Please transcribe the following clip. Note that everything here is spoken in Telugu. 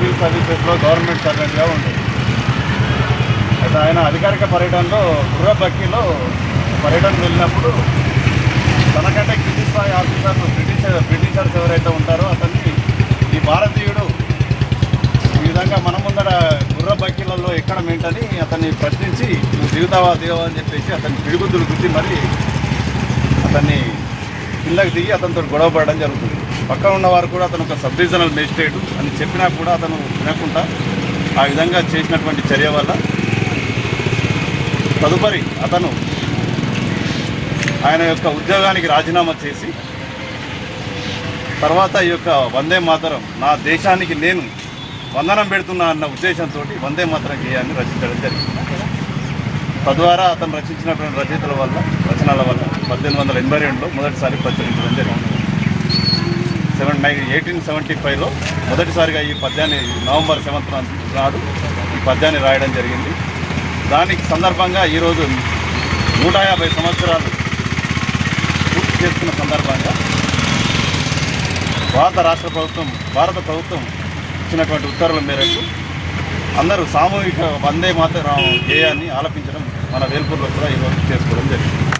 సివిల్ సర్వీసెస్లో గవర్నమెంట్ సర్వెంట్గా ఉండేది. అయితే ఆయన అధికారిక పర్యటనలో గుర్రబక్కిలో పర్యటనకు వెళ్ళినప్పుడు తనకంటే కింది స్థాయి ఆఫీసర్లు బ్రిటిషర్స్ ఎవరైతే ఉంటారో అతన్ని ఈ భారతీయుడు ఈ విధంగా మన ముందర గుర్రబక్కిలలో ఎక్కడ ఏంటని అతన్ని ప్రశ్నించి నువ్వు దిగుతావా అని చెప్పేసి అతన్ని పిడిగుద్దులు గుద్ది మరి అతన్ని కిందకి దిగి అతనితో గొడవ పడడం జరుగుతుంది. పక్కన ఉన్నవారు కూడా అతను ఒక సబ్ డివిజనల్ మేజిస్ట్రేట్ అని చెప్పినా కూడా అతను వినకుండా ఆ విధంగా చేసినటువంటి చర్య వల్ల తదుపరి అతను ఆయన యొక్క ఉద్యోగానికి రాజీనామా చేసి తర్వాత ఈ యొక్క వందే మాతరం నా దేశానికి నేను వందనం పెడుతున్నా అన్న ఉద్దేశంతో వందే మాతరం గేయాన్ని రచించడం జరిగింది. తద్వారా అతను రచించినటువంటి రచనల వల్ల 1882లో మొదటిసారి ప్రచురించడం జరిగింది. 1875లో మొదటిసారిగా ఈ పద్యాన్ని నవంబర్ 7వ నాడు ఈ పద్యాన్ని రాయడం జరిగింది. దానికి సందర్భంగా ఈరోజు 150 సంవత్సరాలు పూర్తి చేసుకున్న సందర్భంగా భారత ప్రభుత్వం ఇచ్చినటువంటి ఉత్తర్వుల మేరకు అందరూ సామూహిక వందే మాతరం గేయాన్ని ఆలపించడం మన వేల్పూర్లో కూడా ఈరోజు చేసుకోవడం జరిగింది.